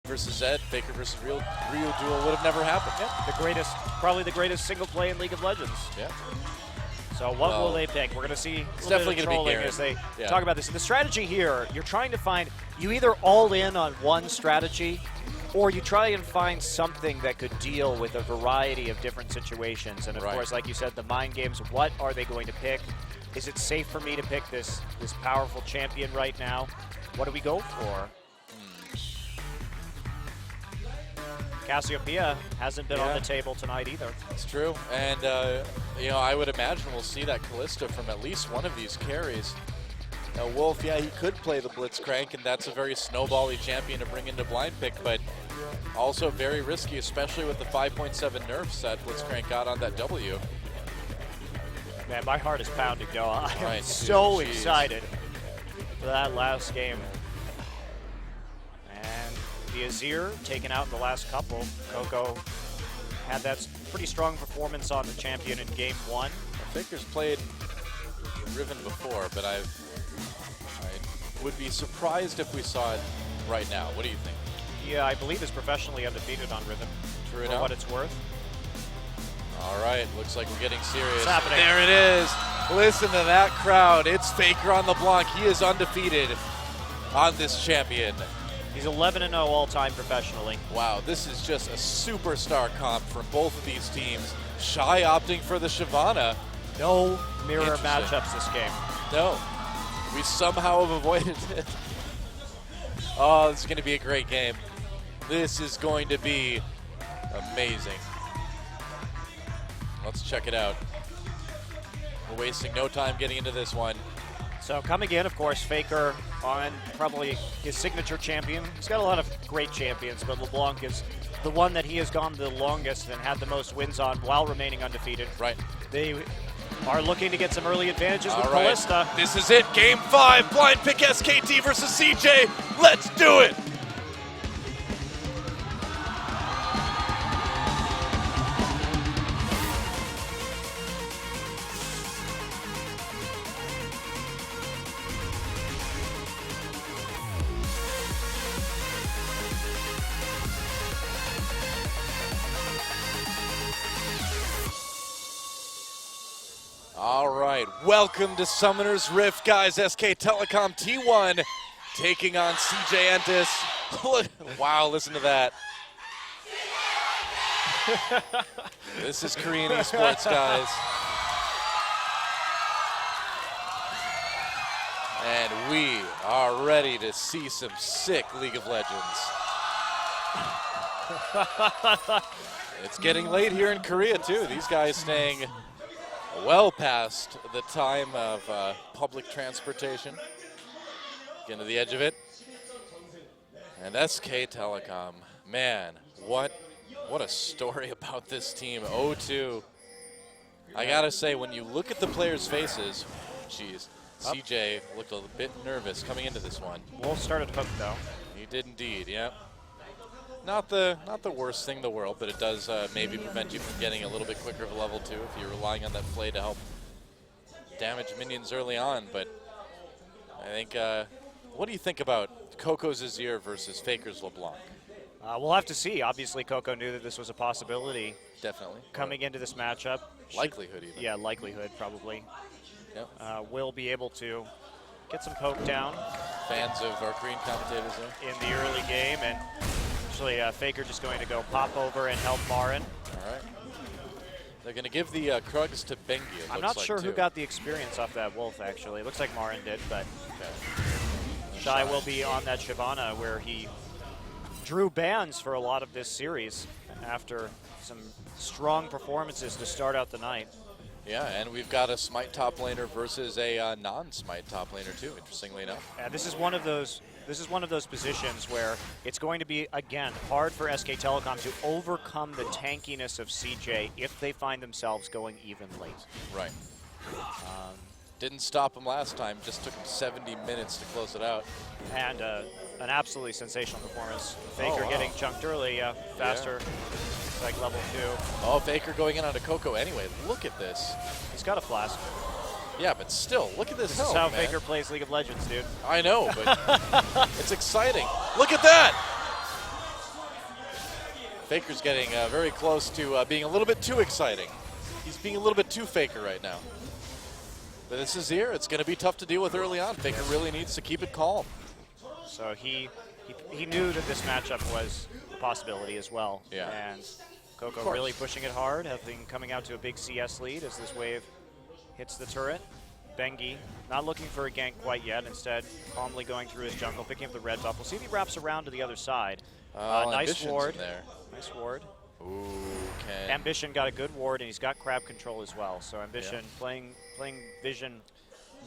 versus Zed, Faker versus Ryu duel would have never happened. Yeah, probably the greatest single play in League of Legends. Yeah. So what will they pick? We're going to see It's a definitely bit of going to be trolling Garen. as they Yeah. talk about this. And the strategy here, you're trying to find, you either all in on one strategy, or you try and find something that could deal with a variety of different situations. And of course, like you said, the mind games, what are they going to pick? Is it safe for me to pick this powerful champion right now? What do we go for? Cassiopeia hasn't been on the table tonight either. It's true. And, I would imagine we'll see that Kalista from at least one of these carries. Now, Wolf, yeah, he could play the Blitzcrank, and that's a very snowbally champion to bring into blind pick, but also very risky, especially with the 5.7 nerfs that Blitzcrank got on that W. Man, my heart is pounding, Noah. I am Right, so jeez. excited for that last game. And the Azir taken out in the last couple. Coco had that pretty strong performance on the champion in game 1. Faker's played Riven before, but I would be surprised if we saw it right now. What do you think? Yeah, I believe is professionally undefeated on Riven. True for enough. what it's worth. All right, looks like we're getting serious. It's happening. There it is. Listen to that crowd. It's Faker on LeBlanc. He is undefeated on this champion. He's 11-0 all-time professionally. Wow, this is just a superstar comp from both of these teams. Shy opting for the Shyvana. No mirror Interesting. matchups this game. No, we somehow have avoided it. Oh, this is going to be a great game. This is going to be amazing. Let's check it out. We're wasting no time getting into this one. So coming in, of course, Faker on probably his signature champion. He's got a lot of great champions, but LeBlanc is the one that he has gone the longest and had the most wins on while remaining undefeated. Right. They are looking to get some early advantages with All right. Kalista. This is it. Game 5. Blind pick SKT versus CJ. Let's do it. All right, welcome to Summoner's Rift, guys. SK Telecom T1 taking on CJ Entus. Look, wow, listen to that. This is Korean esports, guys. And we are ready to see some sick League of Legends. It's getting late here in Korea, too. These guys staying well past the time of public transportation. Getting to the edge of it. And SK Telecom, man, what a story about this team. 0-2. I gotta say, when you look at the players' faces, geez, CJ looked a bit nervous coming into this one. Wolf started hooked though. He did indeed, yeah. Not the worst thing in the world, but it does maybe prevent you from getting a little bit quicker of a level 2 if you're relying on that play to help damage minions early on. But I think, what do you think about Coco's Azir versus Faker's LeBlanc? We'll have to see. Obviously, Coco knew that this was a possibility Definitely. coming into this matchup. Likelihood even. Yeah, likelihood probably. Yep. Will be able to get some poke down Fans of our Korean commentators there. in the early game, and actually Faker just going to go pop over and help Marin. All right. They're going to give the Krugs to Bengi, it I'm looks not like, sure who too. got the experience off that Wolf, actually. It looks like Marin did, but Okay. Shy will be on that Shyvana where he drew bans for a lot of this series after some strong performances to start out the night. Yeah, and we've got a Smite top laner versus a non-Smite top laner too, interestingly enough. This is one of those positions where it's going to be, again, hard for SK Telecom to overcome the tankiness of CJ if they find themselves going even late. Right. Didn't stop him last time, just took him 70 minutes to close it out. And an absolutely sensational performance. Faker wow. getting chunked early, faster, like level 2. Oh, Faker going in on a Coco anyway. Look at this. He's got a flask. Yeah, but still, look at this This is help, how man. Faker plays League of Legends, dude. I know, but it's exciting. Look at that! Faker's getting very close to being a little bit too exciting. He's being a little bit too Faker right now. But this is here. It's going to be tough to deal with early on. Faker really needs to keep it calm. So he knew that this matchup was a possibility as well. Yeah. And Coco really pushing it hard, coming out to a big CS lead as this wave hits the turret. Bengi not looking for a gank quite yet, instead calmly going through his jungle, picking up the red buff. We'll see if he wraps around to the other side. Nice ward. There. Nice ward. Ooh, Ken. Ambition got a good ward, and he's got crab control as well. So Ambition playing Vision.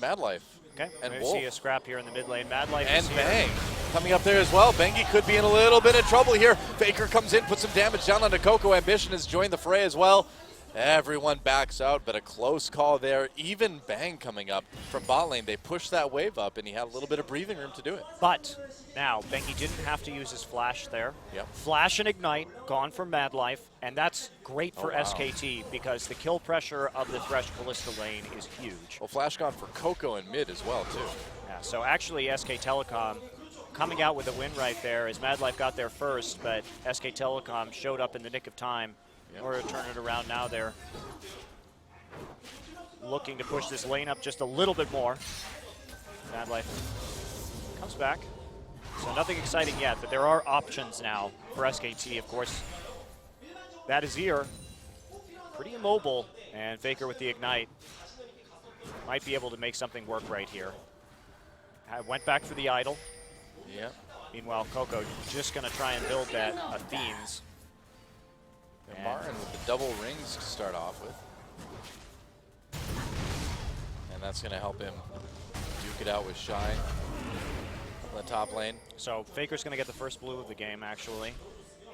Mad Life. Okay, And maybe Wolf. see a scrap here in the mid lane. Mad Life And is here. Bang coming up there as well. Bengi could be in a little bit of trouble here. Faker comes in, puts some damage down onto Coco. Ambition has joined the fray as well. Everyone backs out, but a close call there. Even Bang coming up from bot lane. They pushed that wave up, and he had a little bit of breathing room to do it. But now, Bengi didn't have to use his flash there. Yep. Flash and Ignite, gone from Mad Life, and that's great for wow. SKT because the kill pressure of the Thresh Ballista lane is huge. Well, flash gone for Coco in mid as well, too. Yeah, so actually SK Telecom coming out with a win right there as Mad Life got there first, but SK Telecom showed up in the nick of time in order to turn it around. Now they're looking to push this lane up just a little bit more. Mad Life comes back. So nothing exciting yet, but there are options now for SKT, of course. That is here. Pretty immobile, and Faker with the Ignite might be able to make something work right here. Went back for the idol. Yeah. Meanwhile, Coco just going to try and build that Athene's. And Marin with the double rings to start off with. And that's going to help him duke it out with Shy on the top lane. So Faker's going to get the first blue of the game, actually.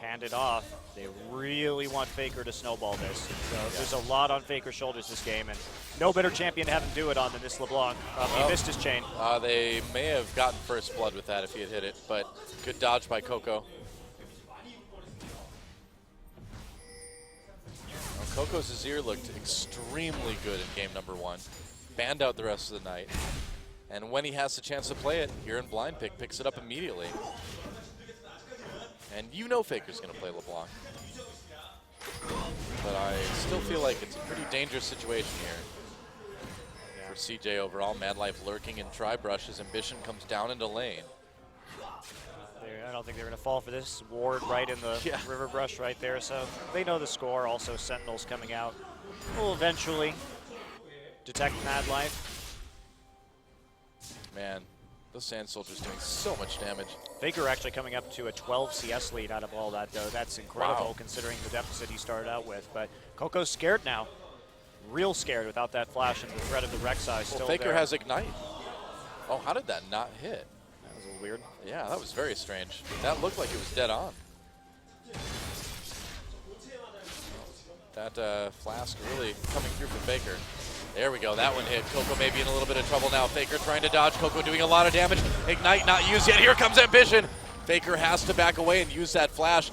Hand it off. They really want Faker to snowball this. So there's a lot on Faker's shoulders this game, and no better champion to have him do it on than this LeBlanc. He missed his chain. They may have gotten first blood with that if he had hit it, but good dodge by Coco. Coco's Azir looked extremely good in game number 1. Banned out the rest of the night. And when he has the chance to play it, here in Blind Pick, picks it up immediately. And you know Faker's going to play LeBlanc. But I still feel like it's a pretty dangerous situation here for CJ overall. Mad Life lurking in Tri-Brush as Ambition comes down into lane. I don't think they're going to fall for this. Ward right in the river brush right there, so they know the score. Also, Sentinels coming out will eventually detect Mad Life. Man, those Sand Soldiers doing so much damage. Faker actually coming up to a 12 CS lead out of all that, though. That's incredible considering the deficit he started out with. But Coco's scared now. Real scared without that flash, and the threat of the Rek'Sai still Faker there. has Ignite. Oh, how did that not hit? That was a little weird. Yeah, that was very strange. That looked like it was dead on. That Flask really coming through for Faker. There we go, that one hit. Coco may be in a little bit of trouble now. Faker trying to dodge. Coco doing a lot of damage. Ignite not used yet. Here comes Ambition. Faker has to back away and use that flash.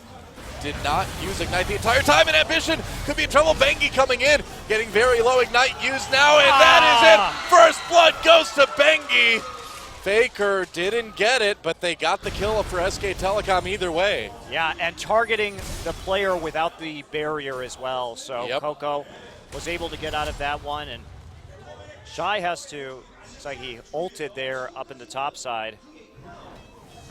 Did not use Ignite the entire time, and Ambition could be in trouble. Bengi coming in, getting very low. Ignite used now, and that is it. First blood goes to Bengi. Faker didn't get it, but they got the kill for SK Telecom either way. Yeah, and targeting the player without the barrier as well. So Coco was able to get out of that one, and Shy has to, it's like he ulted there up in the top side.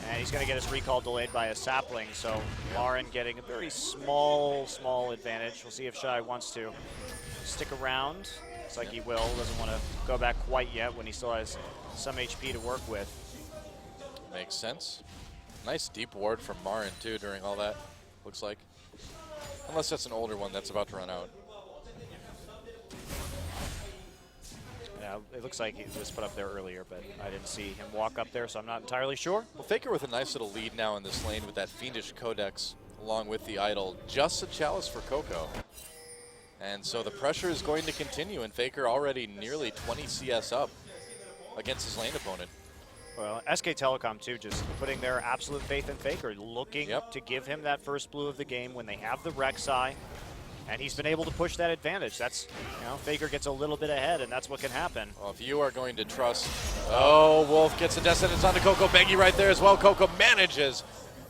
And he's going to get his recall delayed by a sapling, so Lauren getting a very small advantage. We'll see if Shy wants to stick around. Looks like he will. Doesn't want to go back quite yet when he still has some HP to work with. Makes sense. Nice deep ward from Marin, too, during all that, looks like. Unless that's an older one that's about to run out. Yeah, it looks like he was put up there earlier, but I didn't see him walk up there, so I'm not entirely sure. Well, Faker with a nice little lead now in this lane with that Fiendish Codex along with the idol. Just a chalice for Coco. And so the pressure is going to continue, and Faker already nearly 20 CS up against his lane opponent. Well, SK Telecom, too, just putting their absolute faith in Faker, looking to give him that first blue of the game when they have the Rek'Sai. And he's been able to push that advantage. That's, you know, Faker gets a little bit ahead, and that's what can happen. Well, if you are going to trust... Oh, Wolf gets a Descendants onto Coco. Bengi right there as well. Coco manages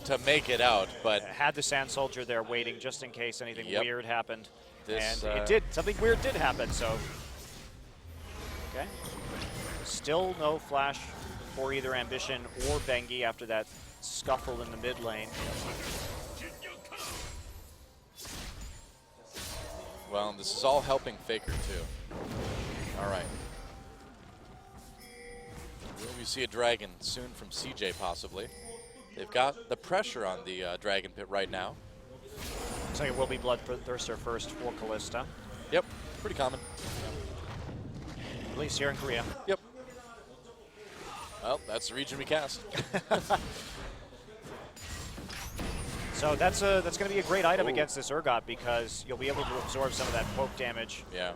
to make it out, but had the Sand Soldier there waiting just in case anything weird happened. This, and it did. Something weird did happen, so. Okay. Still no flash for either Ambition or Bengi after that scuffle in the mid lane. Well, this is all helping Faker too. All right. Will we see a dragon soon from CJ possibly? They've got the pressure on the Dragon Pit right now. Looks like it will be Bloodthirster first for Kalista. Yep, pretty common. At least here in Korea. Yep. Well, that's the region we cast. So that's going to be a great item against this Urgot because you'll be able to absorb some of that poke damage. Yeah.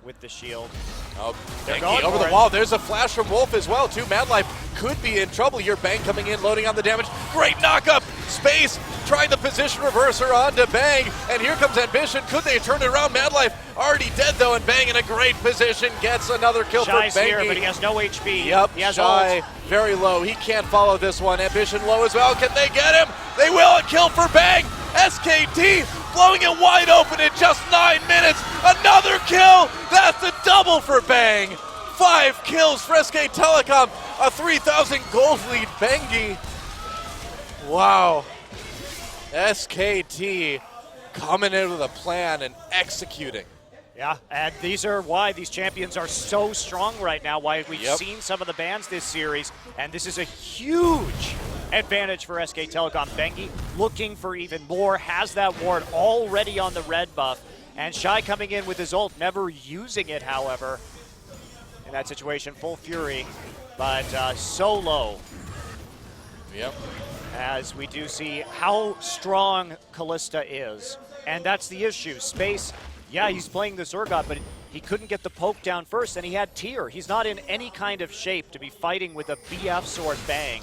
With the shield. Oh, they're going over the wall. There's a flash from Wolf as well, too. Madlife could be in trouble here. Bang coming in, loading on the damage. Great knock-up. Space trying the position reverser onto Bang. And here comes Ambition. Could they turn it around? Madlife already dead, though, and Bang in a great position. Gets another kill Shy's for Bang. here, but he has no HP. Yep, he has Shy ult. very low. He can't follow this one. Ambition low as well. Can they get him? They will. A kill for Bang. SKT blowing it wide open in just 9 minutes. Another kill. That's a double for Bang. 5 kills for SK Telecom. A 3,000 gold lead. Bengi. Wow. SKT coming in with a plan and executing. Yeah, and these are why these champions are so strong right now, why we've seen some of the bans this series, and this is a huge advantage for SK Telecom. Bengi looking for even more, has that ward already on the red buff, and Shy coming in with his ult, never using it, however, in that situation, full fury, but so low. Yep. As we do see how strong Kalista is, and that's the issue. Space. Yeah, he's playing this Urgot, but he couldn't get the poke down first, and he had Tyr. He's not in any kind of shape to be fighting with a BF sword Bang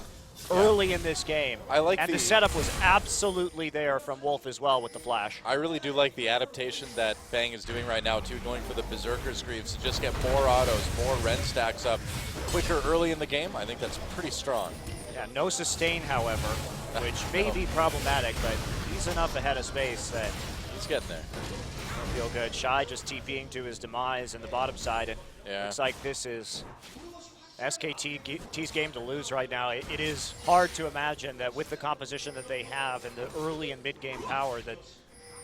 early in this game. And the setup was absolutely there from Wolf as well with the flash. I really do like the adaptation that Bang is doing right now, too, going for the Berserker's Greaves to just get more autos, more Ren stacks up quicker early in the game. I think that's pretty strong. Yeah, no sustain, however, which may be problematic, but he's enough ahead of Space that he's getting there. Feel good. Shy just TPing to his demise in the bottom side, and looks like this is SKT's game to lose right now. It is hard to imagine that with the composition that they have and the early and mid-game power that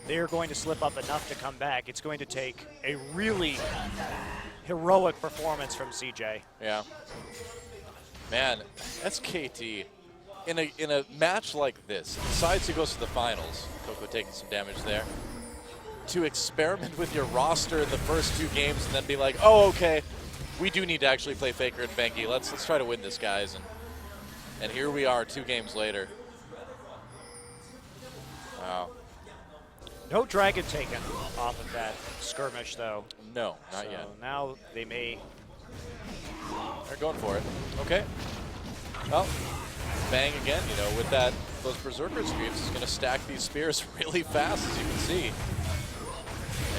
they're going to slip up enough to come back. It's going to take a really heroic performance from CJ. Yeah. Man, SKT, in a match like this, decides he goes to the finals. Coco taking some damage there. To experiment with your roster in the first 2 games and then be like, oh, okay, we do need to actually play Faker and Bengi. Let's try to win this, guys. And here we are 2 games later. Wow. No dragon taken off of that skirmish, though. No, not yet. Now they may. They're going for it. Okay. Well, Bang again, you know, with those Berserker's Greaves is going to stack these spears really fast, as you can see.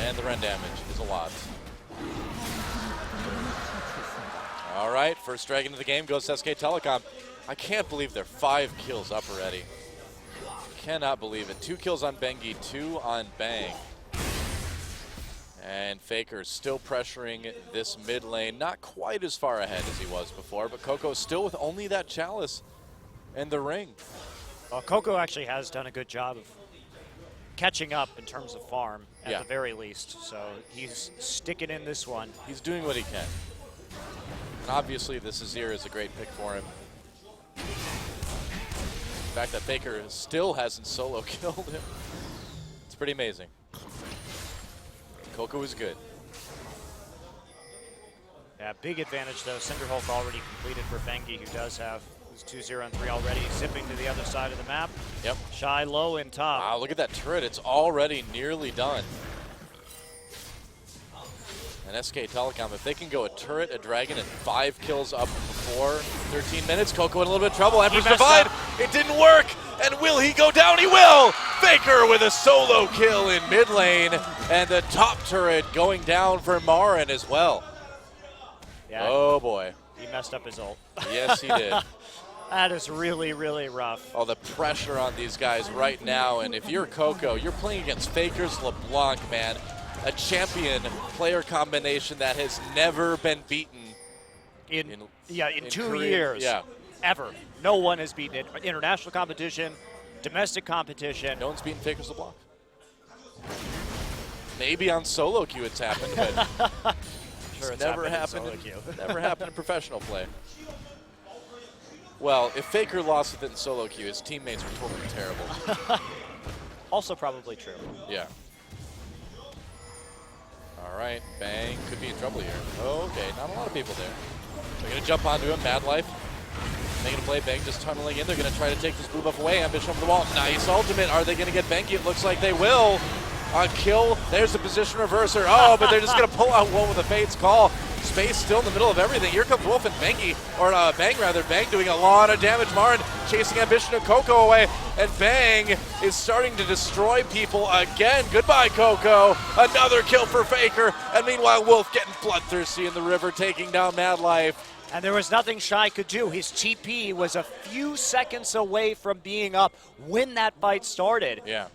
And the Ren damage is a lot. All right, first dragon of the game goes to SK Telecom. I can't believe they're 5 kills up already. Cannot believe it. 2 kills on Bengi, 2 on Bang. And Faker still pressuring this mid lane. Not quite as far ahead as he was before, but Coco still with only that Chalice and the ring. Well, Coco actually has done a good job of catching up in terms of farm, at the very least. So he's sticking in this one. He's doing what he can. And obviously, this Azir is a great pick for him. The fact that Faker still hasn't solo killed him, it's pretty amazing. Coco is good. Yeah, big advantage though. Cinderhulk already completed for Bengi, who does have his 2-0 and 3 already, zipping to the other side of the map. Yep. Shy low in top. Wow, look at that turret. It's already nearly done. And SK Telecom, if they can go a turret, a dragon, and 5 kills up before 13 minutes, Coco in a little bit of trouble. Emperor's Divide, it didn't work. And will he go down? He will! Faker with a solo kill in mid lane. And the top turret going down for Marin as well. Yeah. Oh boy. He messed up his ult. Yes, he did. That is really, really rough. Oh, the pressure on these guys right now. And if you're Coco, you're playing against Faker's LeBlanc, man. A champion player combination that has never been beaten. In 2 Korea. years. Yeah. Ever. No one has beaten it. International competition, domestic competition. No one's beaten Faker's LeBlanc. Maybe on solo queue it's happened, but Sure, it's never happened. Never happened in professional play. Well, if Faker lost with it in solo queue, his teammates were totally terrible. Also probably true. Yeah. All right, Bang could be in trouble here. Okay, not a lot of people there. They're going to jump onto him, Mad Life. Making a play, Bang just tunneling in. They're going to try to take this blue buff away. Ambition over the wall. Nice ultimate. Are they going to get Bengi? It looks like they will. On kill, there's the position reverser. Oh, but they're just going to pull out one with a Fate's Call. Space still in the middle of everything. Here comes Wolf and Bengi, or Bang rather. Bang doing a lot of damage. Marin chasing Ambition and Coco away, and Bang is starting to destroy people again. Goodbye, Coco. Another kill for Faker, and meanwhile Wolf getting bloodthirsty in the river, taking down Mad Life. And there was nothing Shy could do. His TP was a few seconds away from being up when that fight started. Yeah.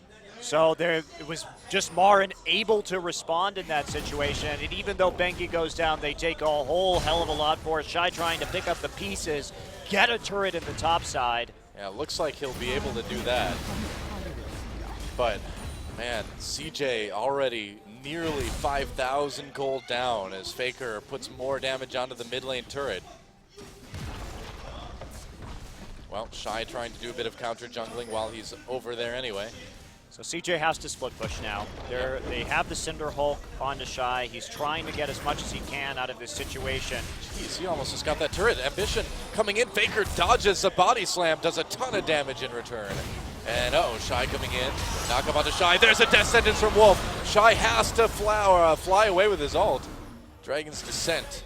So it was just Marin able to respond in that situation. And even though Bengi goes down, they take a whole hell of a lot for it. Shy trying to pick up the pieces, get a turret in the top side. Yeah, it looks like he'll be able to do that. But, man, CJ already nearly 5,000 gold down as Faker puts more damage onto the mid lane turret. Well, Shy trying to do a bit of counter jungling while he's over there anyway. So CJ has to split push now. They have the Cinder Hulk onto Shy. He's trying to get as much as he can out of this situation. Jeez, he almost just got that turret. Ambition coming in. Faker dodges a body slam, does a ton of damage in return. And Shy coming in. Knock up onto Shy. There's a death sentence from Wolf. Shy has to fly away with his ult. Dragon's Descent.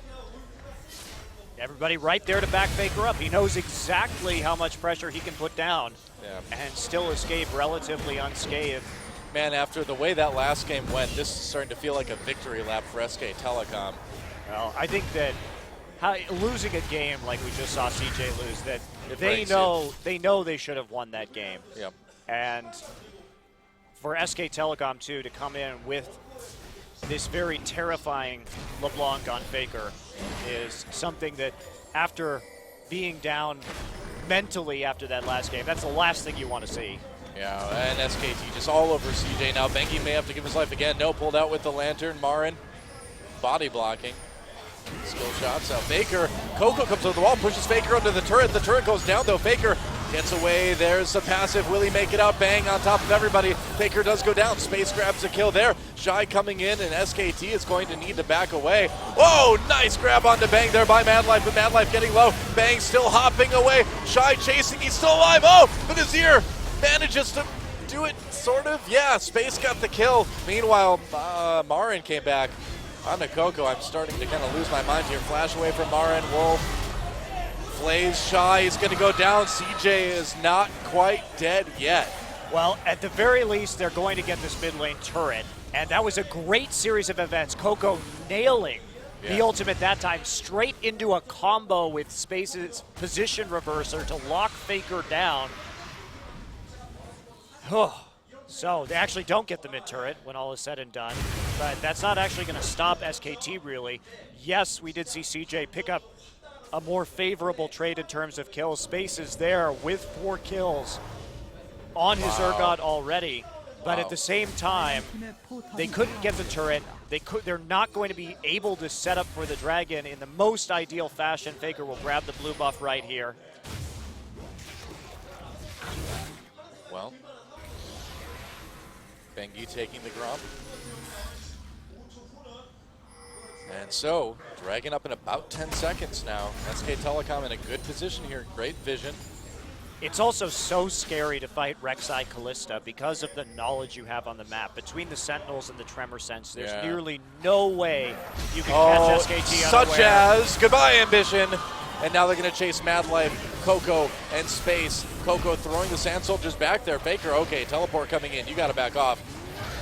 Everybody right there to back Faker up. He knows exactly how much pressure he can put down. Yeah. And still escape relatively unscathed. Man, after the way that last game went, this is starting to feel like a victory lap for SK Telecom. Well, I think that losing a game like we just saw CJ lose, that they know they should have won that game. Yep. And for SK Telecom too to come in with this very terrifying LeBlanc on Faker is something that after being down mentally after that last game, that's the last thing you want to see. Yeah, and SKT just all over CJ now. Bengi may have to give his life again. No, pulled out with the lantern. Marin body blocking. Skill shots out. Faker, Coco comes over the wall, pushes Faker under the turret. The turret goes down though. Faker gets away. There's the passive. Will he make it out? Bang on top of everybody. Faker does go down. Space grabs a kill there. Shy coming in, and SKT is going to need to back away. Whoa, nice grab onto Bang there by Mad Life, but Mad Life getting low. Bang still hopping away. Shy chasing. He's still alive. Oh, but Azir manages to do it, sort of. Yeah, Space got the kill. Meanwhile, Marin came back onto Coco. I'm starting to kind of lose my mind here. Flash away from Marin. Wolf Flays Shy is going to go down. CJ is not quite dead yet. Well, at the very least, they're going to get this mid lane turret. And that was a great series of events. Coco nailing the ultimate that time, straight into a combo with Space's position reverser to lock Faker down. So they actually don't get the mid turret when all is said and done. But that's not actually going to stop SKT, really. Yes, we did see CJ pick up a more favorable trade in terms of kills. Space is there with 4 kills on his Urgot already. But at the same time, they couldn't get the turret. They're not going to be able to set up for the Dragon in the most ideal fashion. Faker will grab the blue buff right here. Well, Bengi taking the Gromp. And so, Dragon up in about 10 seconds now. SK Telecom in a good position here. Great vision. It's also so scary to fight Rek'Sai Kalista because of the knowledge you have on the map. Between the Sentinels and the Tremor Sense, there's nearly no way you can catch SKT unaware. Such as, goodbye Ambition. And now they're going to chase Mad Life, Coco, and Space. Coco throwing the Sand Soldiers back there. Faker, okay, teleport coming in. You got to back off.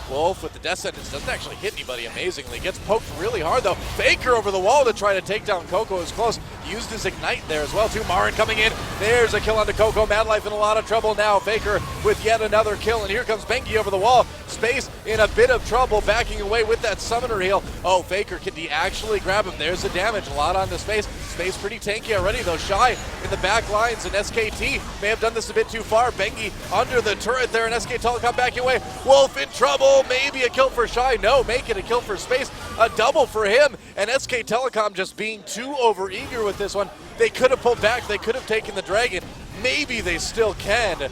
Wolf with the death sentence doesn't actually hit anybody amazingly. Gets poked really hard though. Faker over the wall to try to take down Coco is close. Used his ignite there as well too. Marin coming in. There's a kill onto Coco. Madlife in a lot of trouble now. Faker with yet another kill, and here comes Bengi over the wall. Space in a bit of trouble, backing away with that summoner heal. Oh, Faker, can he actually grab him? There's the damage, a lot on the Space. Space pretty tanky already, though. Shy in the back lines, and SKT may have done this a bit too far. Bengi under the turret there, and SK Telecom backing away. Wolf in trouble, maybe a kill for Shy. No, make it a kill for Space. A double for him, and SK Telecom just being too overeager with this one. They could have pulled back, they could have taken the Dragon. Maybe they still can,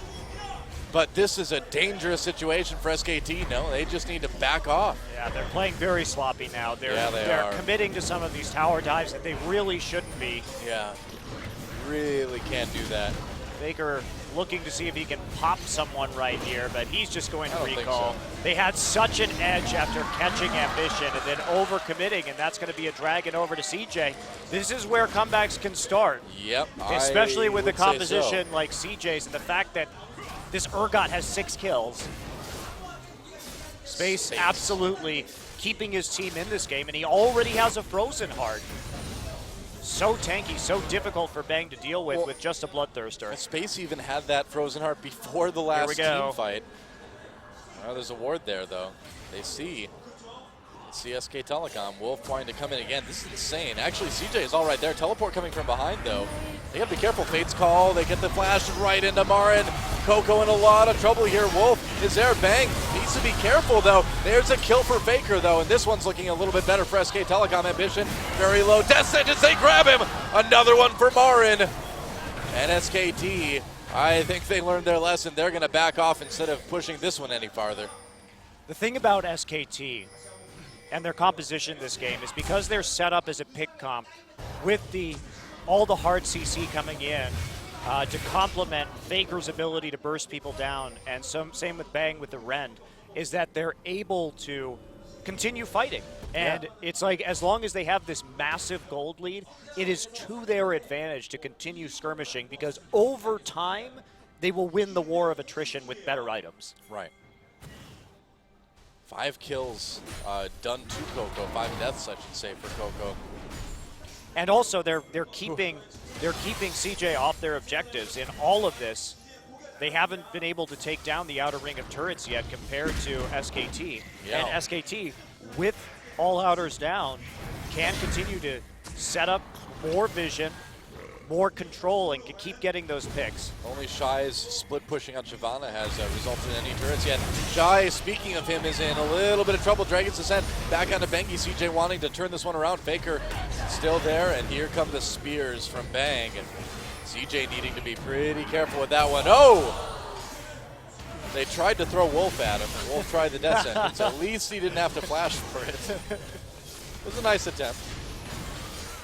but this is a dangerous situation for SKT. No, they just need to back off. Yeah, they're playing very sloppy now. They're committing to some of these tower dives that they really shouldn't be. Yeah, really can't do that. Faker looking to see if he can pop someone right here, but he's just going to recall. So. They had such an edge after catching Ambition and then overcommitting, and that's going to be a Dragon over to CJ. This is where comebacks can start. Yep. Especially with a composition like CJ's and the fact that this Urgot has 6 kills. Space absolutely keeping his team in this game, and he already has a Frozen Heart. So tanky, so difficult for Bang to deal with just a Bloodthirster. Space even had that Frozen Heart before the last team fight. Oh, there's a ward there, though. They see CSK Telecom. Wolf trying to come in again. This is insane. Actually, CJ is all right there. Teleport coming from behind, though. They got to be careful. Fate's call. They get the flash right into Marin. Coco in a lot of trouble here. Wolf is there. Bang needs to be careful, though. There's a kill for Faker, though, and this one's looking a little bit better for SK Telecom. Ambition very low. Death Sentence, they grab him. Another one for Marin. And SKT, I think they learned their lesson. They're going to back off instead of pushing this one any farther. The thing about SKT and their composition this game is because they're set up as a pick comp with all the hard CC coming in to complement Faker's ability to burst people down, and same with Bang with the Rend, is that they're able to continue fighting. And it's like, as long as they have this massive gold lead, it is to their advantage to continue skirmishing, because over time, they will win the war of attrition with better items. Right. 5 kills done to Coco, 5 deaths, I should say, for Coco. And also, they're keeping CJ off their objectives in all of this. They haven't been able to take down the outer ring of turrets yet compared to SKT. Yeah. And SKT, with all outers down, can continue to set up more vision, more control, and can keep getting those picks. Only Shy's split pushing on Shyvana has resulted in any turrets yet. Shy, speaking of him, is in a little bit of trouble. Dragon's Descent back onto Bengi. CJ wanting to turn this one around. Faker still there, and here come the spears from Bang. And CJ needing to be pretty careful with that one. Oh! They tried to throw Wolf at him, and Wolf tried the death sentence. At least he didn't have to flash for it. It was a nice attempt.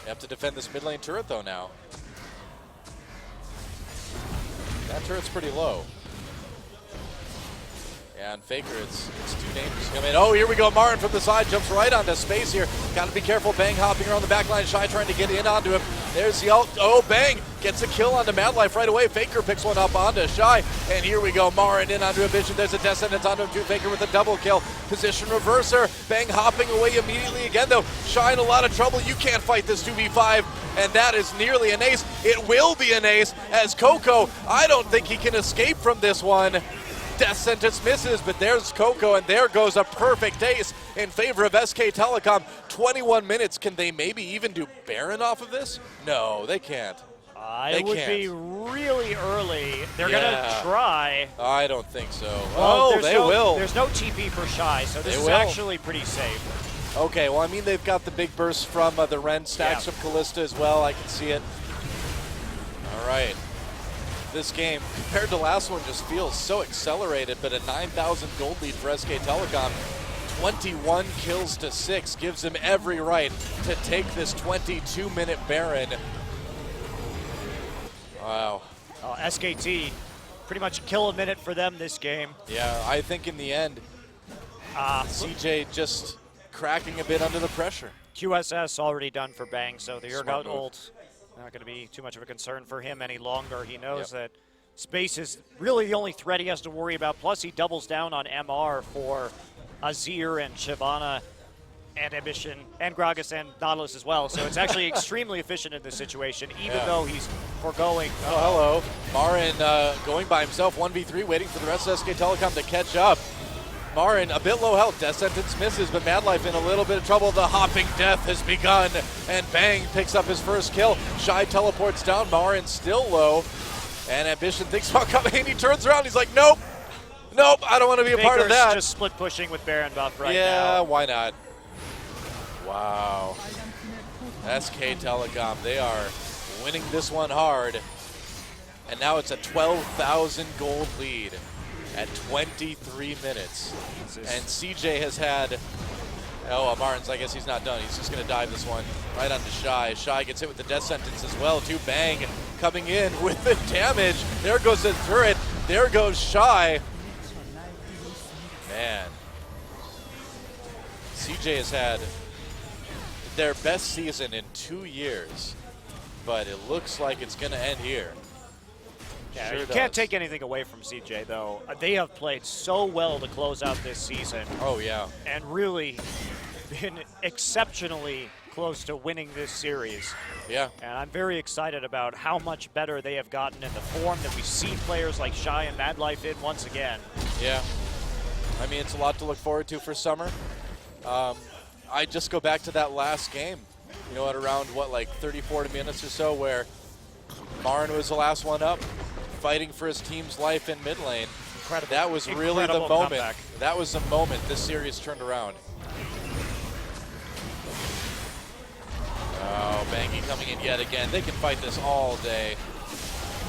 You have to defend this mid lane turret, though, now. That turret's pretty low. Yeah, and Faker, it's too dangerous to come in. Oh, here we go. Marin from the side jumps right onto Space here. Got to be careful. Bang hopping around the back line. Shy trying to get in onto him. There's the ult. Oh, Bang gets a kill onto Madlife right away. Faker picks one up onto Shy. And here we go. Marin in onto Ambition. There's a death sentence onto him too. Faker with a double kill. Position reverser. Bang hopping away immediately again, though. Shy in a lot of trouble. You can't fight this 2v5. And that is nearly an ace. It will be an ace as Coco, I don't think he can escape from this one. Death sentence misses, but there's Coco, and there goes a perfect ace in favor of SK Telecom. 21 minutes. Can they maybe even do Baron off of this? No, they can't. It would be really early. They're going to try. I don't think so. Well, oh, they will. There's no TP for Shy, so this is actually pretty safe. Okay, well, I mean, they've got the big burst from the Ren stacks from Callista as well. I can see it. All right. This game, compared to last one, just feels so accelerated, but a 9,000 gold lead for SK Telecom. 21 kills to 6 gives them every right to take this 22-minute Baron. Wow. SKT, pretty much kill a minute for them this game. Yeah, I think in the end, CJ just cracking a bit under the pressure. QSS already done for Bang, so the Urgot ult not going to be too much of a concern for him any longer. He knows that Space is really the only threat he has to worry about. Plus, he doubles down on MR for Azir and Shyvana and Ambition and Gragas and Nautilus as well. So it's actually extremely efficient in this situation, even though he's foregoing. Oh, hello. Marin going by himself, 1v3, waiting for the rest of SK Telecom to catch up. Marin, a bit low health. Death Sentence misses, but Madlife in a little bit of trouble. The hopping death has begun, and Bang picks up his first kill. Shy teleports down. Marin still low, and Ambition thinks about coming, and he turns around. He's like, nope, nope, I don't want to be a part of that. Just split pushing with Baron buff right now. Yeah, why not? Wow. SK Telecom, they are winning this one hard. And now it's a 12,000 gold lead at 23 minutes. And CJ has had, Marin's, I guess he's not done. He's just going to dive this one right onto Shy. Shy gets hit with the death sentence as well, too. Bang coming in with the damage. There goes the turret. There goes Shy. Man. CJ has had their best season in 2 years, but it looks like it's going to end here. Yeah, Sure you does. can't take anything away from CJ, though. They have played so well to close out this season. Oh, yeah. And really been exceptionally close to winning this series. Yeah. And I'm very excited about how much better they have gotten in the form that we see players like Shy and Madlife in once again. Yeah. I mean, it's a lot to look forward to for summer. I just go back to that last game, you know, at around, what, like 30, 40 minutes or so, where Marin was the last one up, fighting for his team's life in mid lane. Incredible. That was really the Incredible moment. comeback. That was the moment this series turned around. Oh, Bangy coming in yet again. They can fight this all day.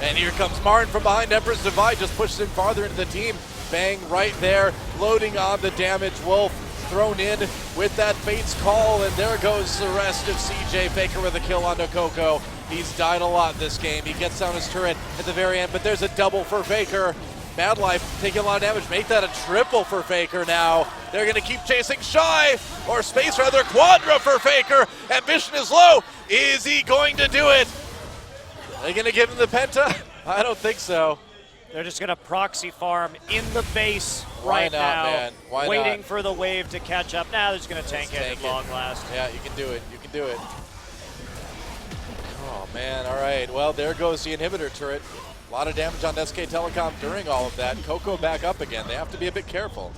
And here comes Marin from behind. Emperor's Divide just pushes him farther into the team. Bang right there, loading on the damage. Wolf thrown in with that Fate's Call, and there goes the rest of CJ. Faker with a kill onto Coco. He's died a lot this game. He gets down his turret at the very end, but there's a double for Faker. Madlife taking a lot of damage. Make that a triple for Faker now. They're going to keep chasing Shy, or Space rather, Quadra for Faker. Ambition is low. Is he going to do it? Are they going to give him the Penta? I don't think so. They're just going to proxy farm in the base Why right not, now, man? Why waiting not? for the wave to catch up. Now they're just going to tank it tank at it. long last. Yeah, you can do it. You can do it. Oh, man. All right. Well, there goes the inhibitor turret. A lot of damage on SK Telecom during all of that. Coco back up again. They have to be a bit careful.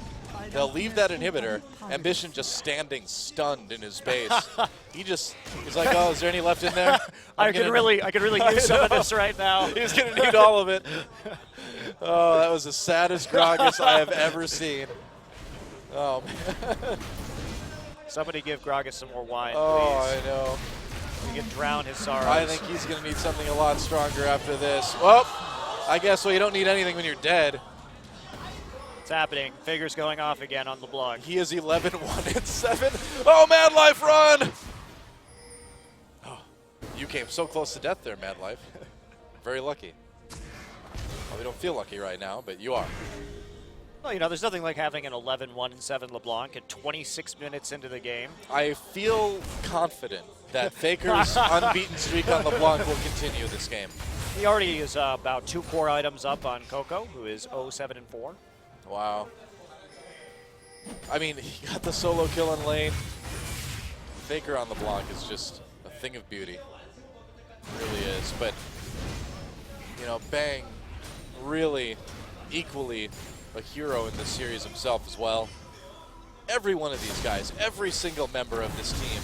They'll leave that inhibitor. Ambition just standing stunned in his base. He's like, oh, is there any left in there? I could really use some of this right now. He's going to need all of it. Oh, that was the saddest Gragas I have ever seen. Oh, man. Somebody give Gragas some more wine, Oh, please. I know. We can drown his sorrows. I think he's going to need something a lot stronger after this. Well, I guess you don't need anything when you're dead. It's happening. Figures going off again on LeBlanc. He is 11-1-7. Oh, Madlife, run! Oh, you came so close to death there, Madlife. Very lucky. Well, we don't feel lucky right now, but you are. Well, you know, there's nothing like having an 11-1-7 LeBlanc at 26 minutes into the game. I feel confident that Faker's unbeaten streak on LeBlanc will continue this game. He already is about 2 core items up on Coco, who is 0-7-4. Wow. I mean, he got the solo kill in lane. Faker on LeBlanc is just a thing of beauty. It really is. But, you know, Bang really equally a hero in this series himself as well. Every one of these guys, every single member of this team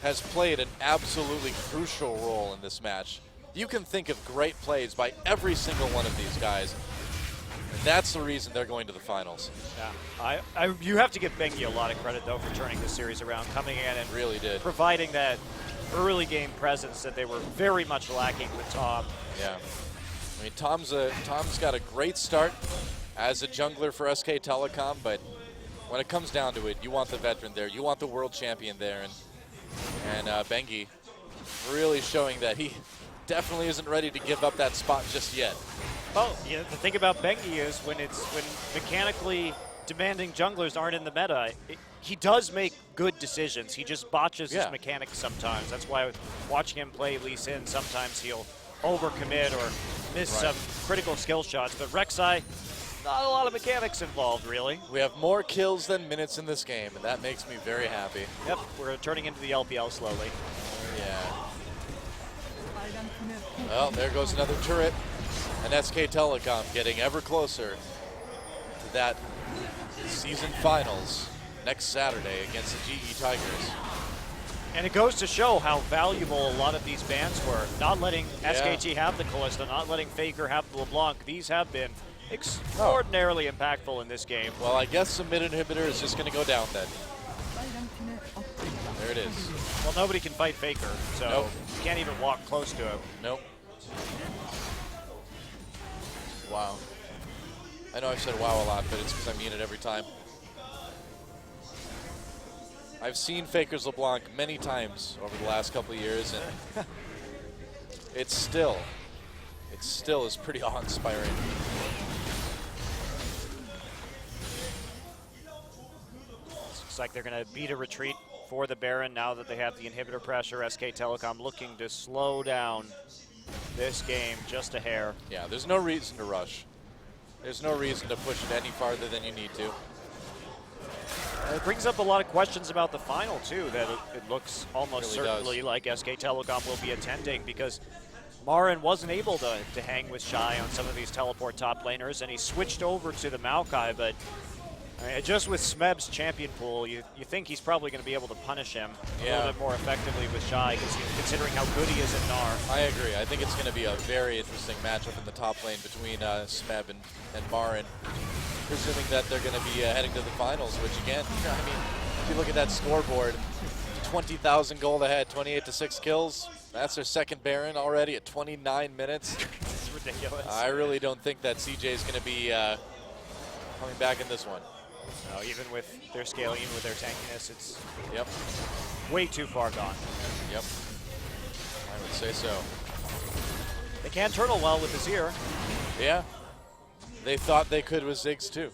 has played an absolutely crucial role in this match. You can think of great plays by every single one of these guys. And that's the reason they're going to the finals. Yeah, you have to give Bengi a lot of credit, though, for turning this series around, coming in and Really did. providing that early game presence that they were very much lacking with Tom. Yeah. I mean, Tom's got a great start as a jungler for SK Telecom, but when it comes down to it, you want the veteran there, you want the world champion there, and Bengi really showing that he definitely isn't ready to give up that spot just yet. Well, you know, the thing about Bengi is when mechanically demanding junglers aren't in the meta, he does make good decisions. He just botches his mechanics sometimes. That's why watching him play Lee Sin, sometimes he'll overcommit or miss some critical skill shots. But Rek'Sai, not a lot of mechanics involved, really. We have more kills than minutes in this game, and that makes me very happy. Yep, we're turning into the LPL slowly. Yeah. Well, there goes another turret. And SK Telecom getting ever closer to that season finals next Saturday against the GE Tigers. And it goes to show how valuable a lot of these bans were. Not letting SKT have the Kalista, not letting Faker have the LeBlanc. These have been extraordinarily impactful in this game. Well, I guess the mid inhibitor is just going to go down then. There it is. Well, nobody can fight Faker, so Nope. you can't even walk close to him. Nope. Wow. I know I've said wow a lot, but it's because I mean it every time. I've seen Faker's LeBlanc many times over the last couple of years, and it still is pretty awe-inspiring. Looks like they're going to beat a retreat for the Baron now that they have the inhibitor pressure. SK Telecom looking to slow down this game just a hair. Yeah, there's no reason to rush. There's no reason to push it any farther than you need to. It brings up a lot of questions about the final, too, that it looks almost Really certainly like SK Telecom will be attending, because Marin wasn't able to hang with Shy on some of these teleport top laners, and he switched over to the Maokai, but just with Smeb's champion pool, you think he's probably going to be able to punish him a little bit more effectively with Shy, considering how good he is at Gnar. I agree. I think it's going to be a very interesting matchup in the top lane between Smeb and Marin, presuming that they're going to be heading to the finals, which again, I mean, if you look at that scoreboard, 20,000 gold ahead, 28 to 6 kills. That's their second Baron already at 29 minutes. It's ridiculous. I really don't think that CJ is going to be coming back in this one. No, even with their scaling, even with their tankiness, it's Yep. way too far gone. Yep. I would say so. They can turtle well with Azir. Yeah. They thought they could with Ziggs too.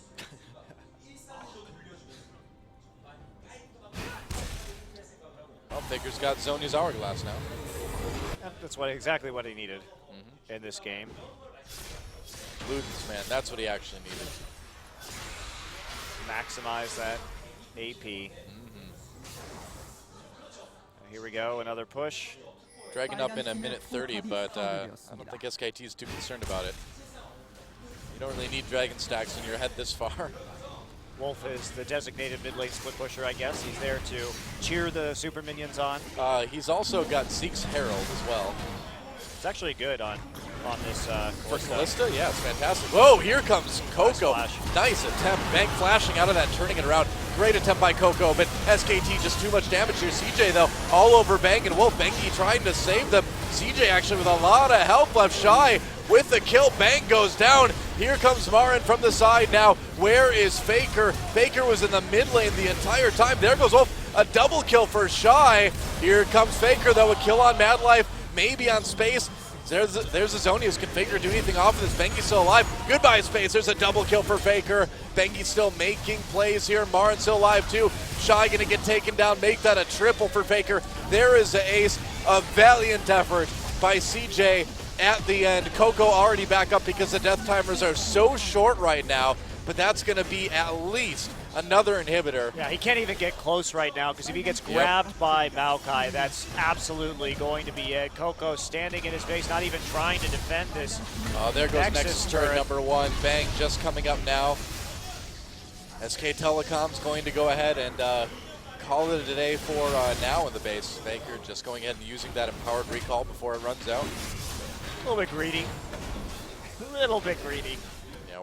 Well, Faker's got Zhonya's Hourglass now. That's exactly what he needed in this game. Ludens, man, that's what he actually needed. Maximize that AP. Here we go, another push. Dragging up in a minute 30, but I don't think SKT is too concerned about it. You don't really need dragon stacks when you're ahead this far. Wolf is the designated mid lane split pusher, I guess. He's there to cheer the super minions on. He's also got Zeke's Herald as well. It's actually good on this For Kalista, yeah, it's fantastic. Whoa, here comes Coco. Nice attempt. Bank flashing out of that, turning it around. Great attempt by Coco, but SKT just too much damage here. CJ, though, all over Bang and Wolf. Bengi trying to save them. CJ actually with a lot of help left. Shy with the kill. Bang goes down. Here comes Marin from the side now. Where is Faker? Faker was in the mid lane the entire time. There goes Wolf. A double kill for Shy. Here comes Faker, though, a kill on Madlife, maybe on Space. There's a Zhonya's. Can Faker do anything off of this? Bengi's still alive. Goodbye, Space. There's a double kill for Faker. Bengi's still making plays here. Marin still alive too. Shy gonna get taken down. Make that a triple for Faker. There is the ace. A valiant effort by CJ at the end. Coco already back up because the death timers are so short right now. But that's gonna be at least another inhibitor. Yeah, he can't even get close right now, because if he gets grabbed by Maokai, that's absolutely going to be it. Coco standing in his base, not even trying to defend this. Oh, there goes Nexus turret number 1. Bang just coming up now. SK Telecom's going to go ahead and call it a day for now in the base. Faker just going ahead and using that empowered recall before it runs out. A little bit greedy. A little bit greedy.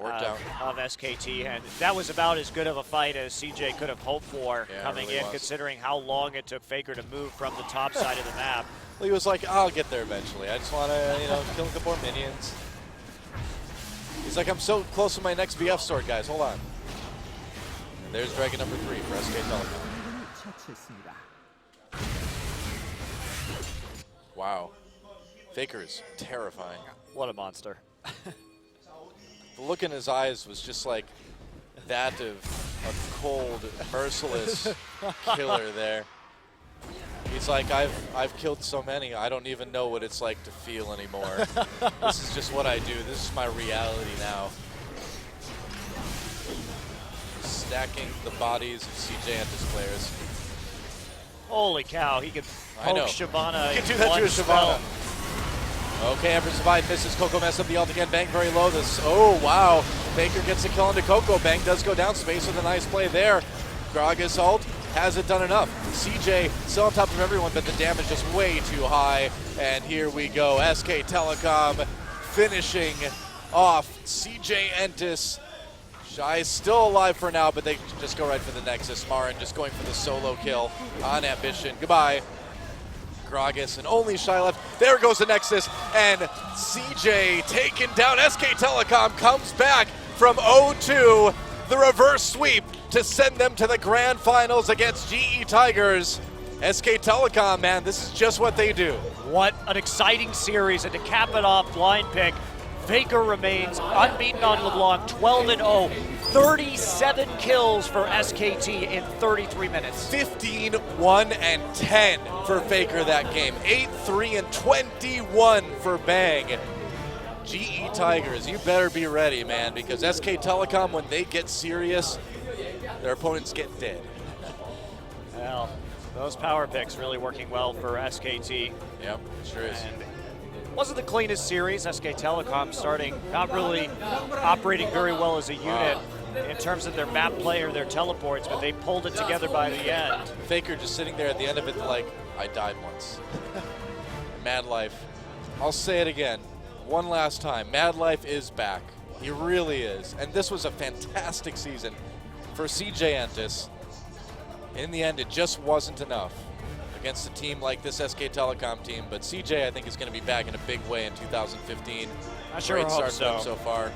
Worked out. Of SKT, and that was about as good of a fight as CJ could have hoped for coming really in, considering how long it took Faker to move from the top side of the map. Well, he was like, I'll get there eventually. I just want to, kill a couple more minions. He's like, I'm so close to my next BF sword, guys. Hold on. And there's Dragon number 3 for SK Telecom. Wow. Faker's terrifying. What a monster. The look in his eyes was just like that of a cold, merciless killer there. He's like, I've killed so many, I don't even know what it's like to feel anymore. This is just what I do. This is my reality now. Stacking the bodies of CJ and his players. Holy cow, he could poke Shyvana. He can do that to a Shyvana. Okay, Empress Divide misses. Coco mess up the ult again. Bang very low. Oh, wow. Baker gets the kill into Coco. Bang does go down. Space with a nice play there. Gragas ult hasn't done enough. CJ still on top of everyone, but the damage just way too high. And here we go. SK Telecom finishing off CJ Entus. Shy is still alive for now, but they just go right for the Nexus. Marin just going for the solo kill on Ambition. Goodbye. Gragas and only Shy left. There goes the Nexus, and CJ taken down. SK Telecom comes back from 0-2, the reverse sweep to send them to the grand finals against GE Tigers. SK Telecom, man, this is just what they do. What an exciting series, and to cap it off, blind pick, Faker remains unbeaten on LeBlanc, 12-0, 37 kills for SKT in 33 minutes. 15, 1, and 10 for Faker that game. 8, 3, and 21 for Bang. GE Tigers, you better be ready, man, because SK Telecom, when they get serious, their opponents get dead. Well, those power picks really working well for SKT. Yep, sure is. And wasn't the cleanest series. SK Telecom starting not really operating very well as a unit in terms of their map play or their teleports, but they pulled it together by the end. Faker just sitting there at the end of it like, I died once. Mad Life. I'll say it again, one last time. Mad Life is back. He really is. And this was a fantastic season for CJ Entus. In the end, it just wasn't enough against a team like this SK Telecom team, but CJ I think is going to be back in a big way in 2015. I sure Great hope start for them so. so far.